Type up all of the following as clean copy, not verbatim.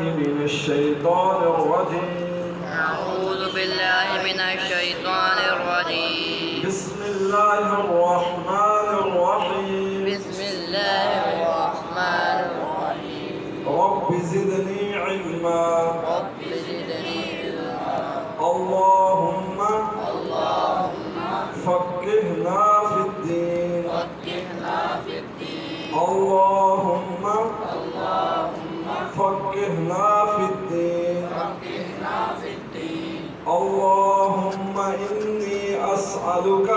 من الشيطان الرجيم. أعوذ بالله من الشيطان الرجيم. بسم الله الرحمن الرحيم. بسم الله الرحمن الرحيم. رب زدني علما. رب زدني علما. اللهم فقهنا في الدين. فقهنا في الدين. اللهم فقهنا في الدين. فقهنا في الدين. اللهم إني أسألك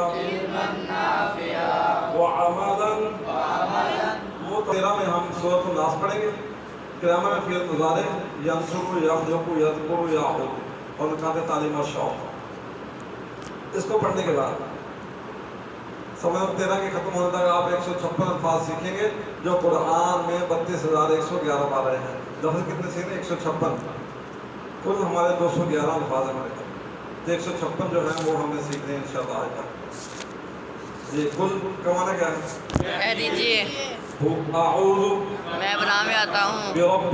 علما نافعا وعملا مطهرا. میں ہم سورۃ الناس پڑھیں گے. گرامر میں فعل مضارع ینصر یخلق یذکر یعود اور نکات تعلیم اور شوق. اس کو پڑھنے کے بعد سمجھ 13 کے ختم ہونے تک آپ 156 الفاظ سیکھیں گے جو قرآن میں 32,111 بار رہے ہیں. لفظ کتنے سیکھیں؟ 156. کل ہمارے 211 الفاظ ہیں ہمارے. تو 156 جو ہیں وہ ہم نے سیکھنے ہیں انشاءاللہ آج تک. یہ کل کمانا کیا ہے؟ کہہ دیجیے اعوذ میں بنانے آتا ہوں برب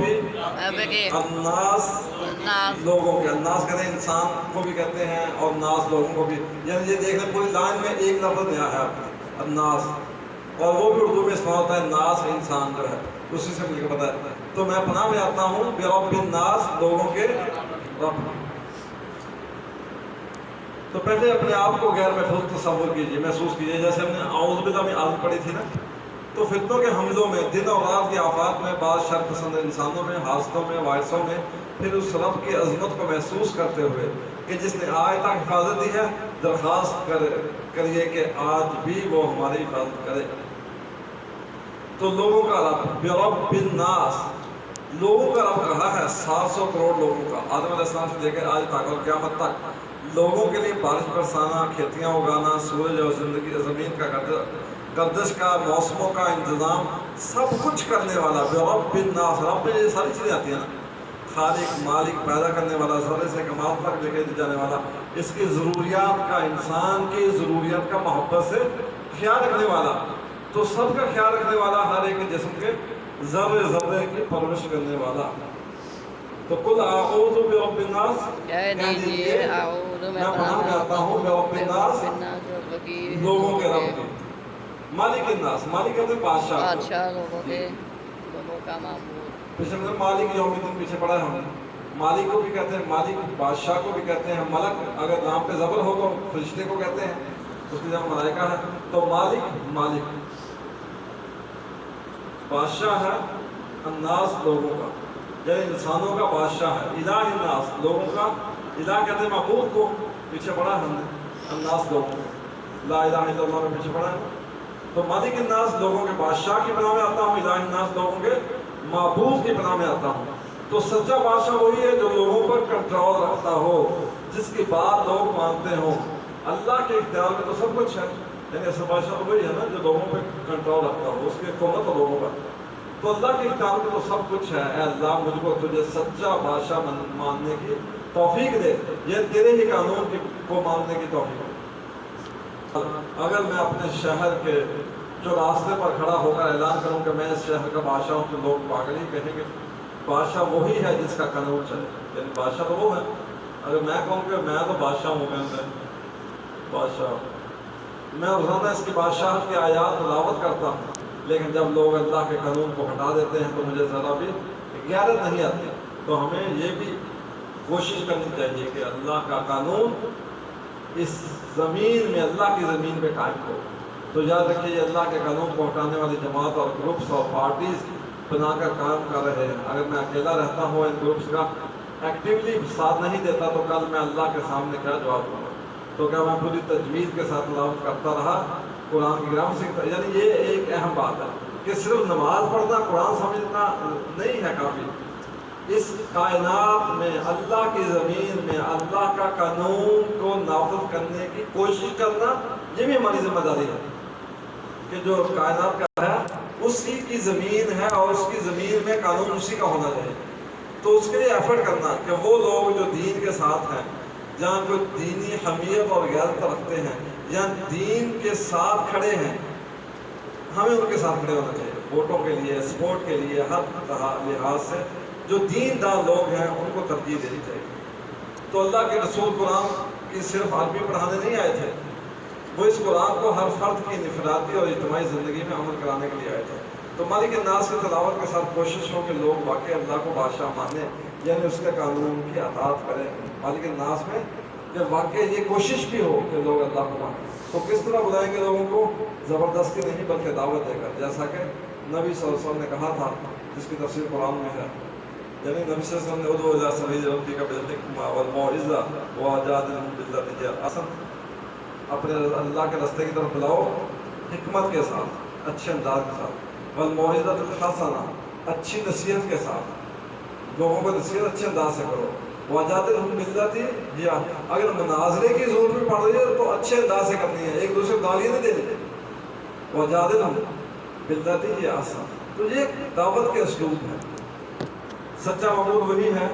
الناس. الناس لوگوں کے. الناس کہتے ہیں انسان کو بھی کہتے ہیں اور ناس لوگوں کو بھی. یعنی یہ دیکھ لیں پوری لائن میں ایک لفظ نیا ہے الناس. اور وہ بھی اردو میں استعمال ہوتا ہے ناس انسان جو ہے اسی سے مل کے پتہ ہے. تو میں پناہ میں آتا ہوں برب الناس لوگوں کے رب. تو پہلے اپنے آپ کو غیر محفوظ تصور کیجیے, محسوس کیجیے. جیسے ہم نے اعوذ باللہ میں عادت پڑھی تھی نا, تو فتنوں کے حملوں میں, دن اور رات کی آفات میں, بعض شر پسند انسانوں میں, حادثوں میں, وائرسوں میں, پھر اس رب کی عظمت کو محسوس کرتے ہوئے کہ جس نے آج تک حفاظت دی ہے, درخواست کریے کہ آج بھی وہ ہماری حفاظت کرے. تو لوگوں کا رب برب الناس, لوگوں کا رب کہا ہے 700 کروڑ لوگوں کا. آدم علیہ السلام سے لے کے آج تک اور قیامت تک لوگوں کے لیے بارش برسانا, کھیتیاں اگانا, سورج اور زندگی زمین کا گردش کا, موسموں کا انتظام, سب کچھ کرنے والا برب الناس. رب میں یہ ساری چیزیں آتی ہیں نا, خالق, مالک, پیدا کرنے والا, ذرے سے کمال تک لے کے جانے والا, اس کی ضروریات کا, انسان کی ضروریات کا محبت سے خیال رکھنے والا, تو سب کا خیال رکھنے والا, ہر ایک جسم کے ذرے ذرے کی پرورش کرنے والا. تو قل اعوذ برب الناس, کہہ دیجیے اعوذ میں پناہ میں آتا ہوں برب الناس لوگوں کے رب کی. مالک الناس, مالک کہتے ہیں بادشاہ. بادشاہ لوگوں کے, لوگوں کا معبود. پیچھے میں مالک یوم الدین پیچھے پڑھا ہے ہم نے. مالک کو بھی کہتے ہیں مالک, بادشاہ کو بھی کہتے ہیں ملک. اگر نام پہ زبر ہو تو فرشتے کو کہتے ہیں, اس کی جگہ ملائکہ ہے. تو مالک, مالک بادشاہ ہے. الناس لوگوں کا, یعنی انسانوں کا بادشاہ ہے. الہ الناس لوگوں کا, الہ کہتے ہیں معبود کو, پیچھے پڑھا ہے ہم نے. الناس لوگوں کو, لا الہ الا اللہ میں پیچھے پڑھا ہے. تو مالک الناس لوگوں کے بادشاہ کی پناہ میں آتا ہوں, الہ الناس لوگوں کے معبود کی پناہ میں آتا ہوں. تو سچا بادشاہ وہی ہے جو لوگوں پر کنٹرول رکھتا ہو, جس کی بات لوگ مانتے ہوں. اللہ کے اختیار میں تو سب کچھ ہے, یعنی اصل بادشاہ وہی ہے نا جو لوگوں پہ کنٹرول رکھتا ہو, اس کی حکومت ہو لوگوں پر. تو اللہ کے اختیار میں تو سب کچھ ہے. اے اللہ مجھ کو تجھے سچا بادشاہ ماننے کی توفیق دے, یہ تیرے ہی قانون کو ماننے کی توفیق. اگر میں اپنے شہر کے جو راستے پر کھڑا ہو کر اعلان کروں کہ میں اس شہر کا بادشاہ ہوں, تو لوگ پاگل ہی کہیں گے. بادشاہ وہی ہے جس کا قانون چلے, یعنی بادشاہ تو وہ ہے. اگر میں کہوں کہ میں تو بادشاہ ہوں, کہتے ہیں بادشاہ, میں روزانہ اس کی بادشاہت کی آیات تلاوت کرتا ہوں, لیکن جب لوگ اللہ کے قانون کو ہٹا دیتے ہیں تو مجھے ذرا بھی غیرت نہیں آتی. تو ہمیں یہ بھی کوشش کرنی چاہیے کہ اللہ کا قانون اس زمین میں, اللہ کی زمین پہ قائم ہو. تو یاد رکھیے یہ اللہ کے قانون کو ہٹانے والی جماعت اور گروپس اور پارٹیز بنا کر کام کر رہے ہیں. اگر میں اکیلا رہتا ہوں, ان گروپس کا ایکٹیولی ساتھ نہیں دیتا, تو کل میں اللہ کے سامنے کیا جواب دوں گا؟ تو کیا میں پوری تجوید کے ساتھ تلاوت کرتا رہا, قرآن کی گرامر سیکھتا؟ یعنی یہ ایک اہم بات ہے کہ صرف نماز پڑھنا, قرآن سمجھنا نہیں ہے کافی. اس کائنات میں, اللہ کی زمین میں اللہ کا قانون کو نافذ کرنے کی کوشش کرنا, یہ بھی ہماری ذمہ داری ہے کہ جو کائنات کا ہے اسی کی زمین ہے اور اس کی زمین میں قانون اسی کا ہونا چاہیے. تو اس کے لیے ایفرٹ کرنا کہ وہ لوگ جو دین کے ساتھ ہیں, جہاں کوئی دینی حمیت اور غیرت رکھتے ہیں, جہاں دین کے ساتھ کھڑے ہیں, ہمیں ان کے ساتھ کھڑے ہونا چاہیے، ووٹوں کے لیے، سپورٹ کے لیے، ہر طرح لحاظ سے جو دیندار لوگ ہیں ان کو ترجیح دینی چاہیے۔ تو اللہ کے رسول قرآن کی صرف عربی پڑھانے نہیں آئے تھے، وہ اس قرآن کو ہر فرد کی انفرادی اور اجتماعی زندگی میں عمل کرانے کے لیے آئے تھے۔ تو مالک الناس کی تلاوت کے ساتھ کوشش ہو کہ لوگ واقعی اللہ کو بادشاہ مانیں، یعنی اس کے قانون کی اطاعت کریں۔ مالک الناس میں جب واقعی یہ کوشش بھی ہو کہ لوگ اللہ کو مانیں، تو کس طرح بلائیں گے لوگوں کو؟ زبردستی نہیں بلکہ دعوت دے کر، جیسا کہ نبی صلی اللہ علیہ وسلم نے کہا تھا، جس کی تفسیر قرآن میں ہے۔ یعنی نبی صلی اللہ علیہ وسلم نے ادعو الی سبیل ربک بالحکمۃ والموعظۃ وجادلھم باللتی ہی احسن، اپنے اللہ کے راستے کی طرف بلاؤ حکمت کے ساتھ، اچھے انداز کے ساتھ، والموعظۃ الحسنہ، اچھی نصیحت کے ساتھ، لوگوں کو نصیحت اچھے انداز سے کرو، وجادلھم باللتی ہی، اگر مناظرے کی ضرورت بھی پڑ رہی ہے تو اچھے انداز سے کرنی ہے، ایک دوسرے کو گالیاں نہیں دینی، وجادلھم باللتی ہی احسن۔ تو یہ دعوت کے اسلوب ہے۔ سچا معبود وہی ہے،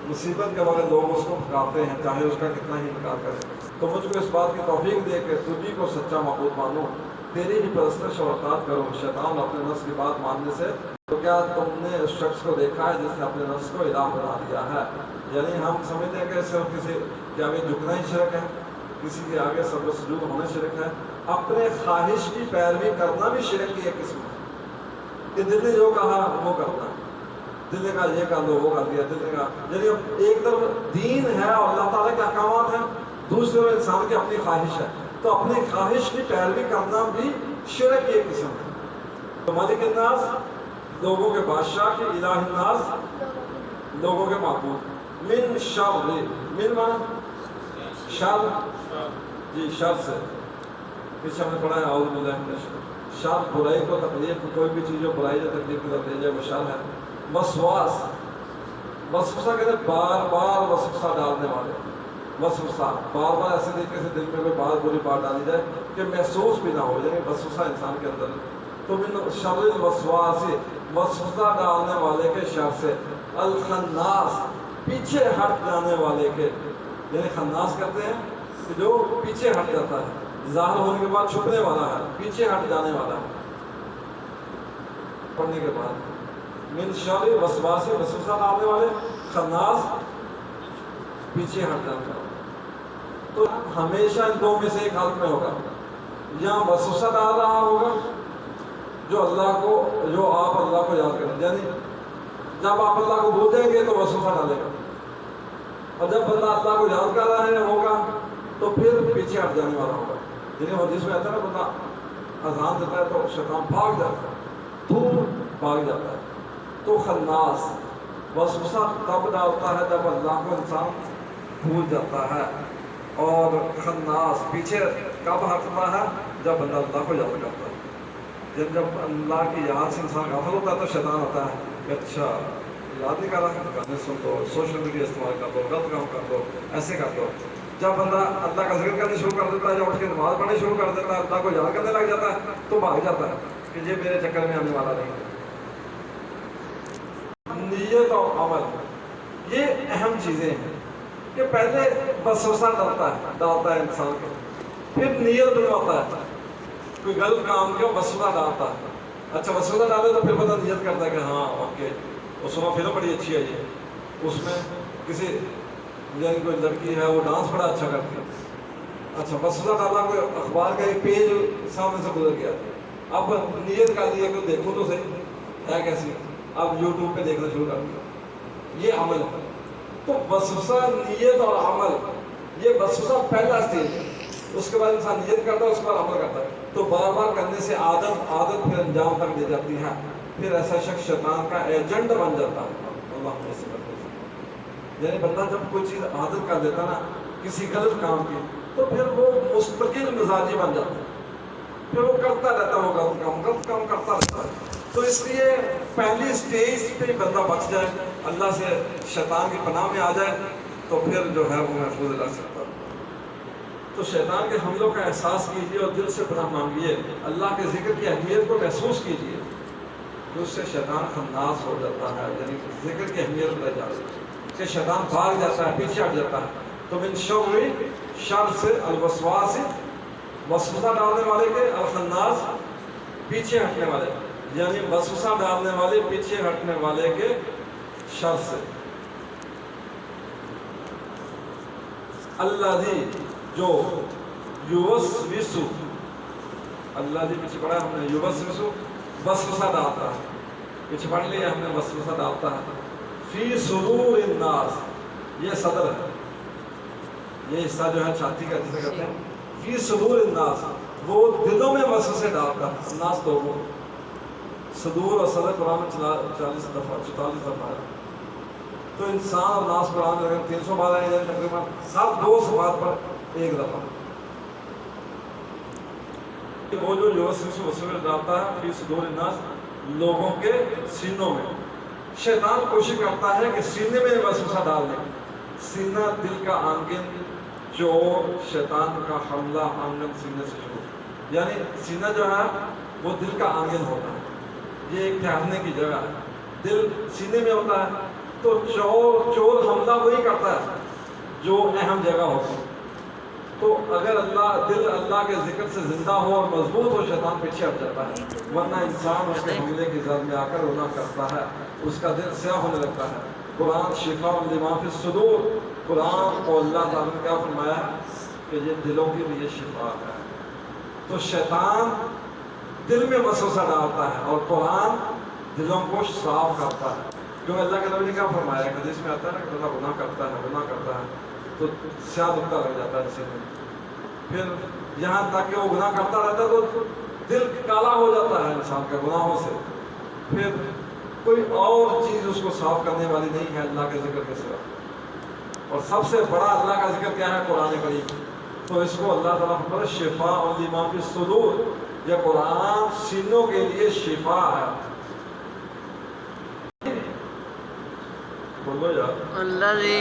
مصیبت کے وقت لوگ اس کو پکارتے ہیں چاہے اس کا کتنا ہی انکار کریں۔ تو مجھ کو اس بات کی توفیق دے کہ تجھی کو سچا معبود مانو، تیری ہی پرستش اور اطاعت کرو۔ شیطان اپنے نفس کی بات ماننے سے، تو کیا تم نے اس شخص کو دیکھا ہے جس نے اپنے نفس کو الہ بنا دیا ہے؟ یعنی ہم سمجھتے ہیں کہ صرف کسی کے آگے جھکنا ہی شرک ہے، کسی کے آگے سجدہ و سجود ہونا شرک ہے، اپنے خواہش کی پیروی کرنا بھی شرک کی ایک قسم ہے، کہ دل نے جو کہا وہ کرنا ہے، دل نے کہا یہ کر دو وہ کر دیا، دل نے کہا، یعنی ایک طرف دین ہے اور اللہ تعالیٰ کے احکامات ہیں، دوسرے میں انسان کی اپنی خواہش ہے، تو اپنی خواہش کی پیروی کرنا بھی شرک کی ایک قسم ہے۔ تو مالک الناس لوگوں کے بادشاہ کی، الہ الناس لوگوں کے معبود، من شر، من مانا شر، جی شر سے، پیچھے ہم نے پڑھا ہے اعوذ باللہ من الشر، شر برائی کو تکلیف، کوئی بھی چیز جو برائی یا تکلیف کو دے جائے وہ شر ہے۔ وسواس، وسوسہ کہتے ہیں بار بار وسوسہ ڈالنے والے، وسوسہ بار بار ایسے طریقے سے دل میں کوئی بات بری بات ڈالی جائے کہ محسوس بھی نہ ہو، یعنی وسوسہ انسان کے اندر۔ تو من شر الوسواس، وسوسہ ڈالنے والے کے شر سے، الخناس، پیچھے ہٹ جانے والے کے، یعنی خناس کہتے ہیں کہ جو پیچھے ہٹ جاتا ہے، ظاہر ہونے کے بعد چھپنے والا ہے، پیچھے ہٹ جانے والا ہے پڑھنے کے بعد۔ من شر وسواس، وسوسہ ڈالنے والے، خناس، پیچھے ہٹ جانے والا۔ تو ہمیشہ ان دو میں سے ایک حالت میں ہوگا، یا وسوسہ ڈال رہا ہوگا جو اللہ کو، جو آپ اللہ کو یاد کریں، یعنی جب آپ اللہ کو بھول جائیں گے تو وسوسہ ڈالے گا، اور جب بندہ اللہ کو یاد کر رہا ہے ہوگا تو پھر پیچھے ہٹ جانے والا ہوگا۔ یعنی حدیث میں آتا ہے نا، بندہ اذان دیتا ہے تو شیطان بھاگ جاتا ہے، دور بھاگ جاتا ہے۔ تو خناس، وسوسہ تب ڈالتا ہے جب اللہ کو انسان بھول جاتا ہے، اور خناس پیچھے کب ہٹتا ہے؟ جب بندہ اللہ کو یاد کرتا ہے۔ جب اللہ کی یاد سے انسان غافل ہوتا ہے تو شیطان آتا ہے کہ اچھا یاد نہیں کر رہا، گانے سن دو، سوشل میڈیا استعمال کر دو، غلط کام کر دو، ایسے کر دو۔ جب بندہ اللہ کا ذکر کرنے شروع کر دیتا ہے، یا اٹھ کے نماز پڑھنے شروع کر دیتا ہے، اللہ کو یاد کرنے لگ جاتا ہے، تو بھاگ جاتا ہے کہ یہ میرے چکر میں آنے والا نہیں۔ نیت اور عمل یہ اہم چیزیں ہیں کہ پہلے وسوسہ ڈالتا ہے انسان کو، پھر نیت بنواتا ہے، کوئی غلط کام کیوں وسوسہ ڈالتا ہے۔ اچھا وسوسہ ڈالے تو پھر بندہ نیت کرتا ہے کہ ہاں اوکے، اس میں فلم بڑی اچھی ہے، یہ اس میں کسی یعنی کوئی لڑکی ہے وہ ڈانس بڑا اچھا کرتی ہے، اچھا وسوسہ ڈالا، کوئی اخبار کا ایک پیج سامنے سے گزر گیا، اب نیت کر لیا کہ دیکھو تو صحیح ہے کیسی، اب یوٹیوب پہ دیکھنا شروع کر دیا، یہ عمل ہے۔ تو وسوسہ، نیت اور عمل، یہ وسوسہ پہلا اسٹیج ہے، اس کے بعد انسان نیت کرتا ہے، اس کے بعد عمل کرتا ہے، تو بار بار کرنے سے عادت پھر انجام تک لے جاتی ہے، پھر ایسا شخص شیطان کا ایجنٹ بن جاتا ہے۔ اللہ یعنی بندہ جب کوئی چیز عادت کر دیتا نا کسی غلط کام کی، تو پھر وہ مستقل مزاجی بن جاتا ہے، پھر وہ کرتا رہتا ہے، وہ غلط کام کرتا رہتا ہے۔ تو اس لیے پہلی اسٹیج پہ بندہ بچ جائے، اللہ سے شیطان کی پناہ میں آ جائے، تو پھر جو ہے وہ محفوظ رہ سکتا ہے۔ تو شیطان کے حملوں کا احساس کیجیے اور دل سے پناہ مانگیے، اللہ کے ذکر کی اہمیت کو محسوس کیجیے، کہ اس سے شیطان خناس ہو جاتا ہے، یعنی ذکر کی اہمیت رہ جاتی ہے کہ شیطان بھاگ جاتا ہے، پیچھے ہٹ جاتا ہے۔ تو من شر سے، الوسواس، وسوسہ ڈالنے والے کے، الخناس پیچھے ہٹنے والے، یعنی وسوسہ ڈالنے والے پیچھے ہٹنے والے کے شر سے۔ اللہ جی جو یوسوسو، اللہ جی پیچھے پڑھا ہم نے، یوسوسو وسوسہ ڈالتا ہے، پیچھے پڑھ لیا ہم نے، وسوسہ ڈالتا ہے، فی صدور الناس، یہ صدر ہے، یہ حصہ جو ہے چھاتی کا جسے کہتے ہیں، فی صدور الناس، وہ دلوں میں وسوسے ڈالتا ہے، الناس لوگوں، صدور اور صدر قرآن میں 44 دفعہ ہے، تو انسان اور ناس قرآن میں 300 بار آئے جائیں تقریباً، ہر 2 صفحات پر 1 دفعہ۔ وہ جو یوسوسو وسوسے ڈالتا ہے فی صدور الناس، لوگوں کے سینوں میں، شیطان کوشش کرتا ہے کہ سینے میں وسوسہ ڈال دے۔ سینہ دل کا آنگن، چور شیطان کا حملہ آنگن سینے سے شروع، یعنی سینہ جو ہے وہ دل کا آنگن ہوتا ہے، یہ ایک ٹھہرنے کی جگہ ہے، دل سینے میں ہوتا ہے، تو چور حملہ وہی کرتا ہے جو اہم جگہ ہوتی ہے۔ تو اگر دل اللہ کے ذکر سے زندہ ہو اور مضبوط ہو، شیطان پیچھے ہٹ جاتا ہے، ورنہ انسان اس کے حملے کی زد میں آ کر رونا کرتا ہے، اس کا دل سیاہ ہونے لگتا ہے۔ قرآن شفاء لما فی الصدور، قرآن کو اللہ تعالیٰ نے کیا فرمایا کہ یہ دلوں کے لیے شفا ہے۔ تو شیطان دل میں وسوسہ ڈالتا ہے اور قرآن دلوں کو صاف کرتا ہے، کیونکہ اللہ کے نبی نے کیا فرمایا، حدیث میں آتا ہے نا کہ بندہ گناہ کرتا ہے تو سیاہ دکھتا لگ جاتا ہے اسے میں، پھر یہاں تک کہ وہ گناہ کرتا رہتا ہے تو دل کالا ہو جاتا ہے انسان کا گناہوں سے، پھر کوئی اور چیز اس کو صاف کرنے والی نہیں ہے اللہ کے ذکر کے سوا، اور سب سے بڑا اللہ کا ذکر کیا ہے، قرآن کریم۔ تو اس کو اللہ تعالیٰ پر شفاء لما فی الصدور، یہ قرآن سینوں کے لیے شفا ہے۔ بولو یار، اللہ جی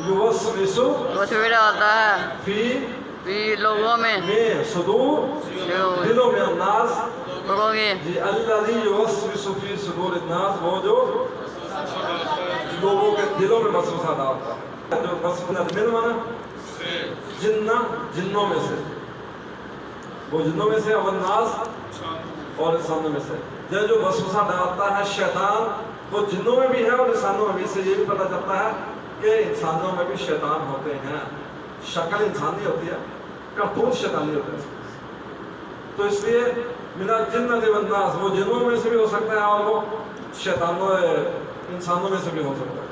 یوسوسو وسوسے ڈالتا ہے فی لوگوں میں صدور، دلوں میں، الناس لوگوں کے، جی الذی یوسوس فی صدور الناس، وہ جو لوگوں کے دلوں میں وسوسہ ڈالتا ہے، جو وسوسہ من مانا جنوں میں سے، وہ جنوں میں سے، اور الناس اور انسانوں میں سے، جو وسوسہ ڈالتا ہے شیطان، وہ جنوں میں بھی ہے اور انسانوں میں بھی۔ سے یہ بھی پتہ چلتا ہے کہ انسانوں میں بھی شیطان ہوتے ہیں، شکل انسانی ہوتی ہے، کرتوت شیطانی ہوتے ہیں، تو اس لیے من الجنۃ والناس، وہ جنوں میں سے بھی ہو سکتا ہے اور وہ شیطانوں انسانوں میں سے بھی ہو سکتا ہے۔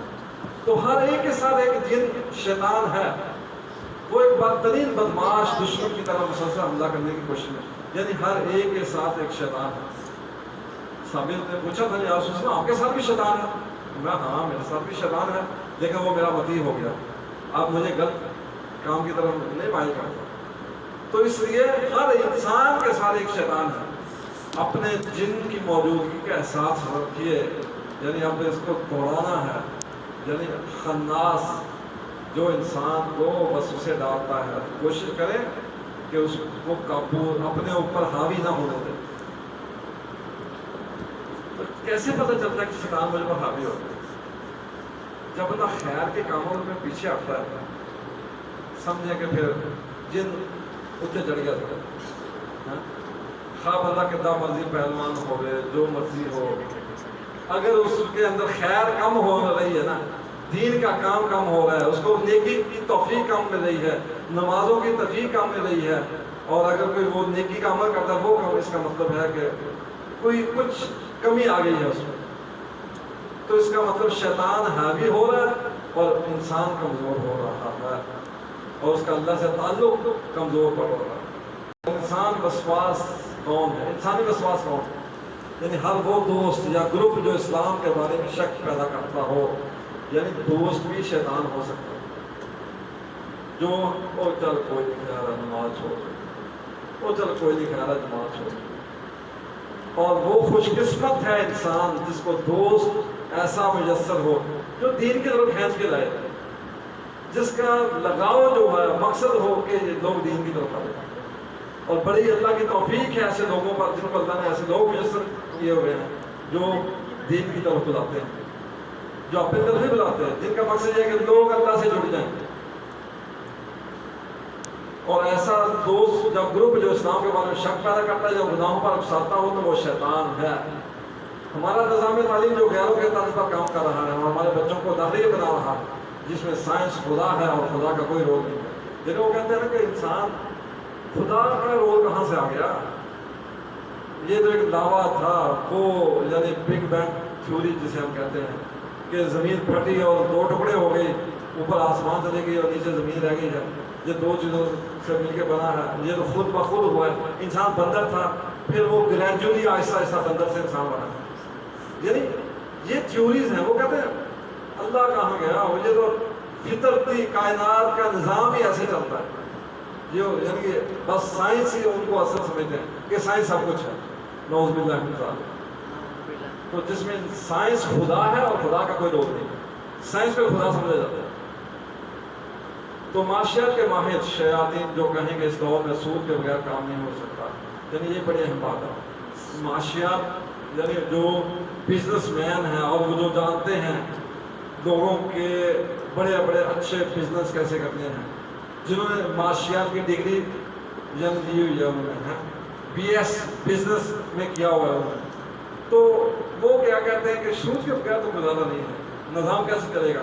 تو ہر ایک کے ساتھ ایک جن شیطان ہے، وہ ایک بدترین بدمعاش دشمن کی طرح مسلسل حملہ کرنے کی کوشش میں، یعنی ہر ایک کے ساتھ ایک شیطان ہے۔ ثابت نے پوچھا تھا یا رسول اللہ آپ کے ساتھ بھی شیطان ہے؟ میں ہاں میرے ساتھ بھی شیطان ہے، لیکن وہ میرا مطیع ہو گیا، اب مجھے غلط کام کی طرف نہیں مائل کرتا۔ تو اس لیے ہر انسان کے ساتھ ایک شیطان ہے۔ اپنے جن کی موجودگی کا احساس رکھیے، یعنی آپ نے اس کو دوڑانا ہے، یعنی خناس جو انسان کو وسوسے ڈالتا ہے، کوشش کریں کہ اس کو قابو اپنے اوپر حاوی نہ ہونے دیں۔ تو کیسے پتہ چلتا ہے کہ شیطان مجھ پر حاوی ہوتا ہے؟ جب بندہ خیر کے کاموں میں پیچھے ہٹتا ہے، سمجھے کہ پھر جن اتنے چڑھ گیا تھا، خواہ بندہ کتنا مرضی پہلوان ہوئے، جو مرضی ہو، اگر اس کے اندر خیر کم ہو رہی ہے نا، دین کا کام کم ہو رہا ہے، اس کو نیکی کی توفیق کم مل رہی ہے، نمازوں کی توفیق کم مل رہی ہے، اور اگر کوئی وہ نیکی کا عمل کرتا ہے وہ کم، اس کا مطلب ہے کہ کوئی کچھ کمی آ گئی ہے اس میں، تو اس کا مطلب شیطان حاوی ہو رہا ہے اور انسان کمزور ہو رہا ہے، اور اس کا اللہ سے تعلق کمزور پڑ رہا ہے۔ انسان وسواس کون ہے؟ انسانی وسواس کون ہے؟ یعنی ہر وہ دوست یا گروپ جو اسلام کے بارے میں شک پیدا کرتا ہو، یعنی دوست بھی شیطان ہو سکتا ہے، جو او چل کوئی نہیں کہہ رہا نماز چھوڑ، او چل کوئی نہیں کہہ رہا نماز چھوڑ، اور وہ خوش قسمت ہے انسان جس کو دوست ایسا میسر ہو جو دین کی طرف کھینچ کے لائے، جس کا لگاؤ جو ہے مقصد ہو کہ لوگ دین کی طرف آئے، اور بڑی اللہ کی توفیق ہے ایسے لوگوں پر جن کو اللہ نے ایسے لوگ میسر کیے ہوئے ہیں جو دین کی طرف بلاتے ہیں، جو اپنی طرف ہی بلاتے ہیں، جن کا مقصد یہ ہے کہ لوگ اللہ سے جڑ جائیں۔ اور ایسا دوست جب گروپ جو اسلام کے بارے میں شک پیدا کرتا ہے، جو گناہوں پر اکساتا ہو، تو وہ شیطان ہے۔ ہمارا نظام تعلیم جو غیروں کے طرز پر کام کر رہا ہے اور ہمارے بچوں کو داخلی بنا رہا ہے، جس میں سائنس خدا ہے اور خدا کا کوئی رول نہیں ہے۔ جنہیں وہ کہتے ہیں نا کہ انسان خدا کا رول کہاں سے آ گیا؟ یہ جو ایک دعویٰ تھا وہ یعنی بگ بینگ تھیوری جسے ہم کہتے ہیں کہ زمین پھٹی اور دو ٹکڑے ہو گئی، اوپر آسمان چلے گئی اور نیچے زمین رہ گئی ہے، یہ دو چیزوں سے مل کے بنا ہے، یہ تو خود بخود ہوا ہے۔ انسان بندر تھا، پھر وہ گریجولی آہستہ آہستہ بندر سے انسان بنا۔ یعنی یہ تھیوریز ہیں، وہ کہتے ہیں اللہ کہاں گیا، یہ تو فطرتی کائنات کا نظام ہی ایسے چلتا ہے۔ یعنی کہ بس سائنس ہی ان کو اصل سمجھتے ہیں کہ سائنس سب کچھ ہے، نعوذ باللہ من ذالک۔ تو جس میں سائنس خدا ہے اور خدا کا کوئی رول نہیں، سائنس پہ خدا سمجھا جاتا ہے۔ تو معاشیات کے ماہر شیاطین جو کہیں کہ اس دور میں سود کے بغیر کام نہیں ہو سکتا، یعنی یہ بڑی اہم بات ہے۔ معاشیات یعنی جو بزنس مین ہیں اور وہ جو جانتے ہیں لوگوں کے بڑے بڑے اچھے بزنس کیسے کرتے ہیں، جنہوں نے معاشیات کی ڈگری یعنی دی ہوئی ہے، انہوں نے BS بزنس میں کیا ہوا ہے انہوں نے، تو وہ کیا کہتے ہیں کہ سود کے بغیر تو گزارا نہیں ہے، نظام کیسے چلے گا؟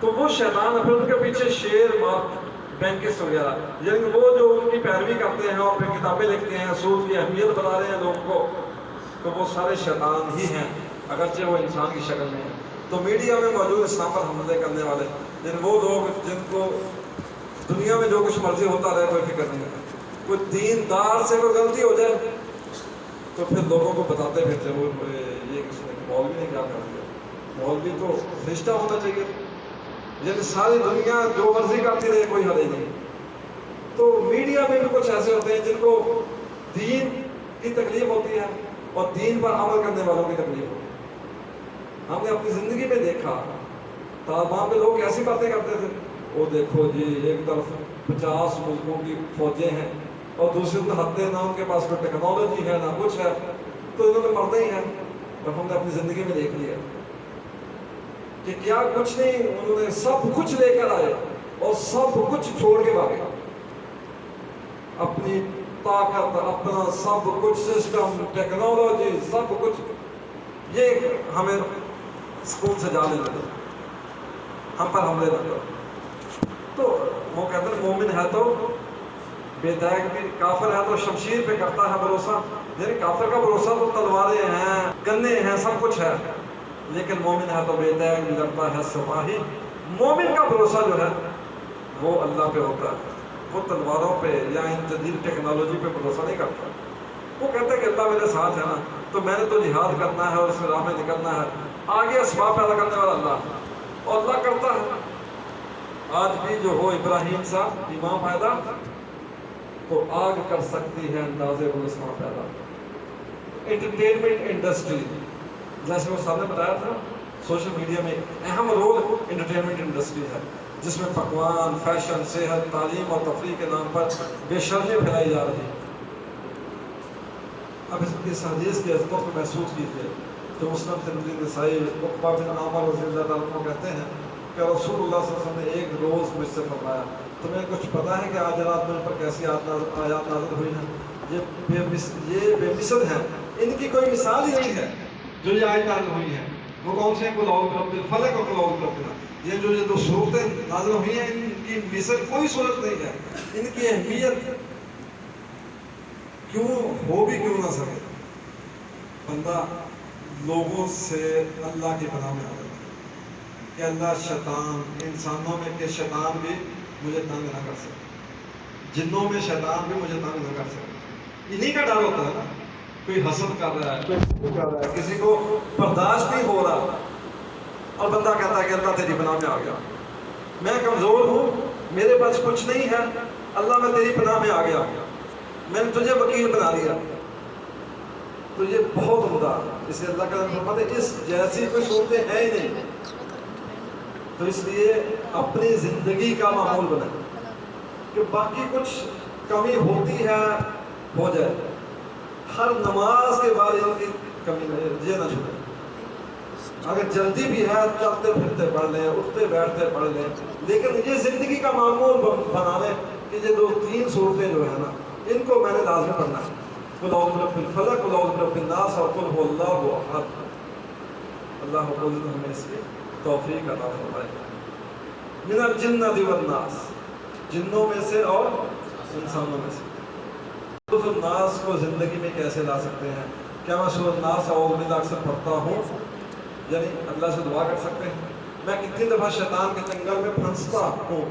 تو وہ شیطان پھر ان کے پیچھے شیئر مارکیٹ بینکس وغیرہ، یعنی وہ جو ان کی پیروی کرتے ہیں اور پھر کتابیں لکھتے ہیں، سود کی اہمیت بتا رہے ہیں لوگوں کو، تو وہ سارے شیطان ہی ہیں، اگرچہ وہ انسان کی شکل میں ہیں۔ تو میڈیا میں موجود اسلام پر حملے کرنے والے یعنی وہ لوگ جن کو دنیا میں جو کچھ مرضی ہوتا رہے کوئی فکر نہیں ہے، کوئی دیندار سے کوئی غلطی ہو جائے تو پھر لوگوں کو بتاتے پھرتے وہ یہ کسی نے مولوی نے کیا کر دیا، مولوی تو فرشتہ ہونا چاہیے، یعنی ساری دنیا جو مرضی کرتی رہے کوئی حل ہی نہیں۔ تو میڈیا میں بھی کچھ ایسے ہوتے ہیں جن کو دین کی تکلیف ہوتی ہے اور دین پر عمل کرنے والوں کی تکلیف ہوتی ہے۔ ہم نے اپنی زندگی میں دیکھا طالبان میں لوگ ایسی باتیں کرتے تھے، وہ دیکھو جی ایک طرف 50 ملکوں کی فوجیں ہیں اور دوسری طرف ہتھے نہ ان کے پاس کوئی ٹیکنالوجی ہے نہ کچھ ہے، تو انہوں نے مرنا ہی ہے۔ اور ہم نے اپنی زندگی میں دیکھ لیا کہ کیا کچھ نہیں، انہوں نے سب کچھ لے کر آئے اور سب کچھ چھوڑ کے بھاگے، اپنی طاقت، اپنا سب کچھ، سسٹم، ٹیکنالوجی، سب کچھ، یہ ہمیں اسکول سے جانے لگے، ہم پر حملے نہ کرو۔ تو وہ کہتے ہیں مومن ہے تو بے داغ بھی، کافر ہے تو شمشیر پہ کرتا ہے بھروسہ، یعنی کافر کا بھروسہ تو تلواریں ہیں، گنے ہیں، سب کچھ ہے، لیکن مومن ہے تو بے داغ بھی لڑتا ہے سپاہی۔ مومن کا بھروسہ جو ہے وہ اللہ پہ ہوتا ہے، وہ تلواروں پہ یا ان جدید ٹیکنالوجی پہ بھروسہ نہیں کرتا۔ وہ کہتے ہیں کہ اللہ میرے ساتھ ہے نا، تو میں نے تو جہاد کرنا ہے اور اس راہ میں نکلنا ہے، آگے اسباب پیدا کرنے والا اللہ ہے اور اللہ کرتا ہے۔ آج بھی جو ہو ابراہیم صاحب امام پیدا تو آگ کر سکتی ہے اندازے گلستان پیدا۔ انٹرٹینمنٹ انڈسٹری، جیسے وہ صاحب نے بتایا تھا، سوشل میڈیا میں اہم رول انٹرٹینمنٹ انڈسٹری ہے، جس میں پکوان، فیشن، صحت، تعلیم اور تفریح کے نام پر بے شرمی پھیلائی جا رہی ہے۔ اب اس حدیث کی عظمت کو محسوس کیجیے جو مسلم ترمذی نسائی عقبہ بن عامر رضی اللہ تعالیٰ عنہ کہتے ہیں کہ رسول اللہ صلی اللہ علیہ وسلم نے ایک روز مجھ سے فرمایا، تمہیں کچھ پتا ہے کہ آج رات مجھ پر کیسی آیات نازل ہوئی ہیں؟ یہ بے مثل ہیں، ان کی کوئی مثال ہی نہیں ہے جو یہ آیت نازل ہوئی ہیں۔ وہ کون سے ہیں؟ قل اعوذ برب الفلق اور قل اعوذ برب الناس۔ یہ جو دو صورتیں نازل ہوئی ہیں ان کی مثل کوئی صورت نہیں ہے، ان کی اہمیت کیوں ہو بھی کیوں نہ سکے۔ بندہ لوگوں سے اللہ کی پناہ میں آ جاتا ہے کہ اللہ شیطان، انسانوں میں کہ شیطان بھی مجھے تنگ نہ کر سکے، جنوں میں شیطان بھی مجھے تنگ نہ کر سکے۔ انہی کا ڈر ہوتا ہے نا، کوئی حسد کر رہا ہے، کوئی کر رہا ہے، کسی کو برداشت نہیں ہو رہا اور بندہ کہتا ہے کہ اللہ تیری پناہ میں آ گیا، میں کمزور ہوں، میرے پاس کچھ نہیں ہے، اللہ میں تیری پناہ میں آ گیا، میں نے تجھے وکیل بنا لیا۔ تو یہ بہت عمدہ، اسے اللہ کا فرماتے ہیں اس جیسی کوئی صورتیں ہیں ہی نہیں۔ تو اس لیے اپنی زندگی کا معمول بنائیں کہ باقی کچھ کمی ہوتی ہے ہو جائے، ہر نماز کے بعد ان کی کمی نہیں، یہ نہ چھوڑیں۔ اگر جلدی بھی ہے چلتے پھرتے پڑھ لیں، اٹھتے بیٹھتے پڑھ لیں، لیکن یہ زندگی کا معمول بنا لیں کہ یہ دو تین صورتیں جو ہے نا ان کو میں نے لازمی پڑھنا ہے، قل اعوذ برب الفلق، قل اعوذ برب الناس اور قل هو اللہ احد۔ اللہ رب العزت ہمیں اس کی توفیق عطا فرمائے۔ من الجنۃ والناس، جنوں میں سے اور انسانوں میں سے۔ سورۃ الناس کو زندگی میں کیسے لا سکتے ہیں؟ کیا میں سورۃ الناس اعوذ باللہ اکثر پڑھتا ہوں؟ یعنی اللہ سے دعا کر سکتے ہیں؟ میں کتنی دفعہ شیطان کے چنگل میں پھنستا ہوں،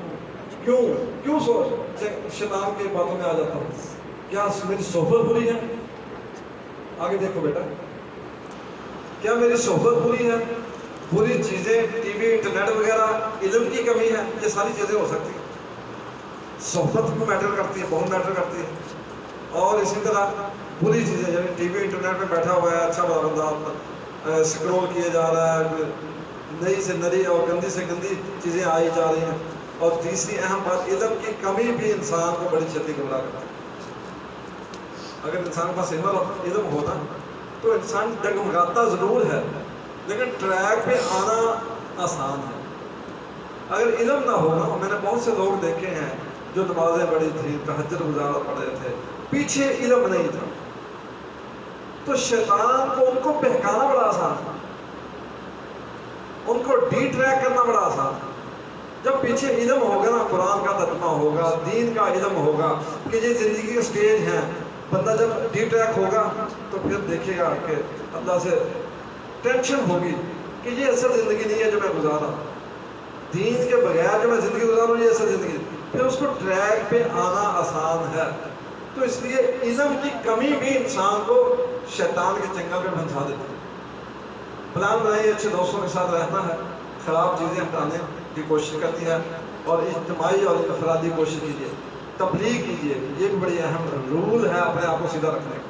کیوں شیطان کی باتوں میں آ جاتا ہوں؟ کیا میری صحبت بری ہے؟ آگے دیکھو بیٹا، کیا میری صحبت بری ہے؟ بری چیزیں، ٹی وی، انٹرنیٹ وغیرہ، علم کی کمی ہے، یہ ساری چیزیں ہو سکتی ہیں۔ صحبت کو میٹر کرتی ہے، بہت میٹر کرتی ہے۔ اور اسی طرح بری چیزیں، یعنی ٹی وی انٹرنیٹ میں بیٹھا ہوا ہے، اچھا بڑا بندہ اسکرول کیے جا رہا ہے، نئی سے نئی اور گندی سے گندی چیزیں آئی جا رہی ہیں۔ اور تیسری اہم بات، علم کی کمی بھی انسان کو بڑی چھتی گمراہ کرتی ہے۔ اگر انسان کے پاس علم ہونا تو انسان ڈگمگاتا ضرور ہے لیکن ٹریک پہ آنا آسان ہے۔ اگر علم نہ ہونا، میں نے بہت سے لوگ دیکھے ہیں جو نمازیں پڑھی تھی، تہجد گزار پڑھ رہے تھے، پیچھے علم نہیں تھا، تو شیطان کو ان کو بہکانا بڑا آسان ہے، ان کو ڈی ٹریک کرنا بڑا آسان ہے۔ جب پیچھے علم ہوگا نا، قرآن کا ترجمہ ہوگا، دین کا علم ہوگا کہ یہ زندگی کے سٹیج ہیں، بندہ جب ڈی ٹریک ہوگا تو پھر دیکھے گا کہ اللہ سے ٹینشن ہوگی کہ یہ اصل زندگی نہیں ہے جو میں گزارا، دین کے بغیر جو میں زندگی گزاروں یہ اصل زندگی، پھر اس کو ٹریک پہ آنا آسان ہے۔ تو اس لیے علم کی کمی بھی انسان کو شیطان کے چنگل پہ پھنسا دیتی ہے۔ پلان بنائیے، اچھے دوستوں کے ساتھ رہنا ہے، خراب چیزیں ہٹانے کی کوشش کرتی ہے، اور اجتماعی اور انفرادی کوشش کیجیے، تبلیغ کیجیے۔ یہ بھی بڑی اہم رول ہے اپنے آپ کو سیدھا رکھنے کا،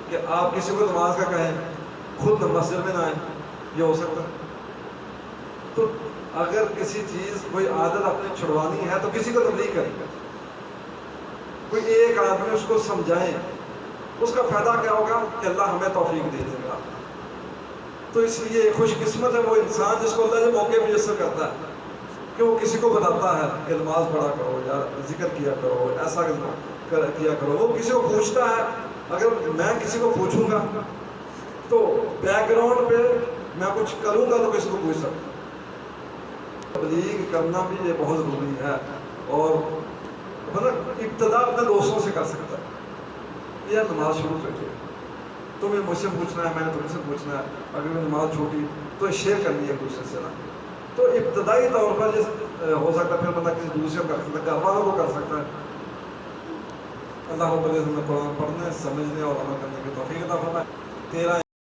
کہ آپ کسی کو نماز کا کہیں، خود مسجد میں نہ آئیں، یہ ہو سکتا ہے۔ تو اگر کسی چیز کوئی عادت اپنی چھڑوانی ہے تو کسی کو تبلیغ کریں، کوئی ایک آدمی اس کو سمجھائیں، اس کا فائدہ کیا ہوگا کہ اللہ ہمیں توفیق دے دے گا۔ تو اس لیے خوش قسمت ہے وہ انسان جس کو اللہ یہ موقع میسر کرتا ہے کہ وہ کسی کو بتاتا ہے کہ نماز پڑھا کرو یا ذکر کیا کرو، ایسا کیا کرو۔ وہ کسی کو پوچھتا ہے، اگر میں کسی کو پوچھوں گا تو بیک گراؤنڈ پہ میں کچھ کروں گا تو کسی کو پوچھ سکتا ہوں۔ تبلیغ کرنا بھی یہ بہت ضروری ہے، اور ابتدا اپنے دوستوں سے کر سکتا ہے۔ یہ نماز شروع کر تمہیں مجھ سے پوچھنا ہے، میں نے تم سے پوچھنا ہے، اگر میں نماز چھوٹی تو شیئر کرنی ہے ایک دوسرے سے نا۔ تو ابتدائی طور پر جس ہو سکتا ہے، پھر بندہ کسی دوسرے کو کر سکتا ہے، گھر والوں کو کر سکتا ہے۔ اللہ رب العزت ہمیں قرآن پڑھنے، سمجھنے اور عمل کرنے کی توفیق عطا فرمائے۔ 13